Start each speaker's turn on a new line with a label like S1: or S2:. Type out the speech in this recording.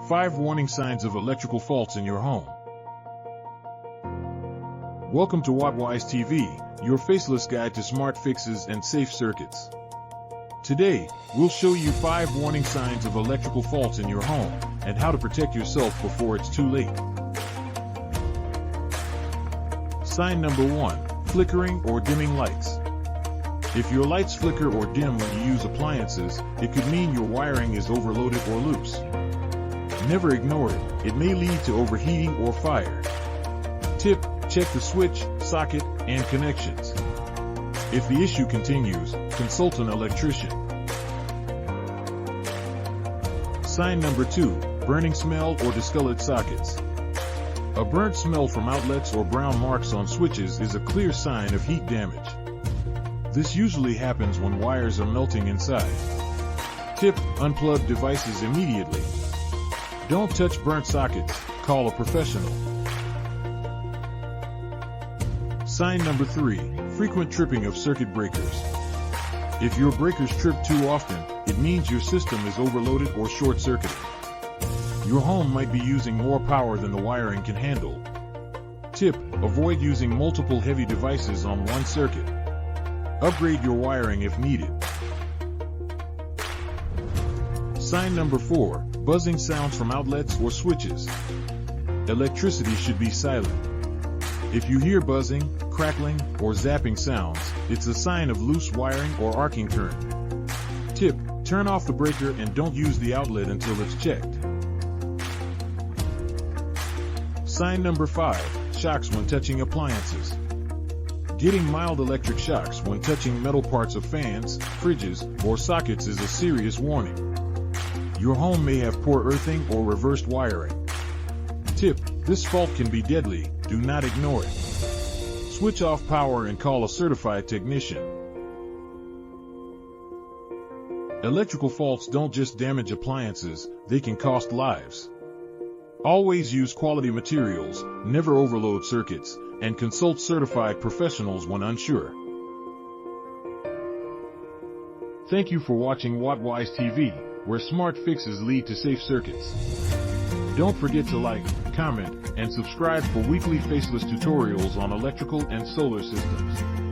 S1: 5 warning signs of electrical faults in your home. Welcome to WattWise TV, your faceless guide to smart fixes and safe circuits. Today, we'll show you 5 warning signs of electrical faults in your home and how to protect yourself before it's too late. Sign number 1, flickering or dimming lights. If your lights flicker or dim when you use appliances, it could mean your wiring is overloaded or loose. Never ignore it. It may lead to overheating or fire. Tip: check the switch, socket, and connections. If the issue continues, consult an electrician. Sign number 2, burning smell or discolored sockets. A burnt smell from outlets or brown marks on switches is a clear sign of heat damage. This usually happens when wires are melting inside. Tip: unplug devices immediately. Don't touch burnt sockets, call a professional. Sign number 3, frequent tripping of circuit breakers. If your breakers trip too often, it means your system is overloaded or short-circuited. Your home might be using more power than the wiring can handle. Tip: avoid using multiple heavy devices on one circuit. Upgrade your wiring if needed. Sign number 4, buzzing sounds from outlets or switches. Electricity should be silent. If you hear buzzing, crackling, or zapping sounds, it's a sign of loose wiring or arcing current. Tip: turn off the breaker and don't use the outlet until it's checked. Sign number 5, shocks when touching appliances. Getting mild electric shocks when touching metal parts of fans, fridges, or sockets is a serious warning. Your home may have poor earthing or reversed wiring. Tip: this fault can be deadly, do not ignore it. Switch off power and call a certified technician. Electrical faults don't just damage appliances, they can cost lives. Always use quality materials, never overload circuits, and consult certified professionals when unsure. Thank you for watching WattWise TV, where smart fixes lead to safe circuits. Don't forget to like, comment, and subscribe for weekly faceless tutorials on electrical and solar systems.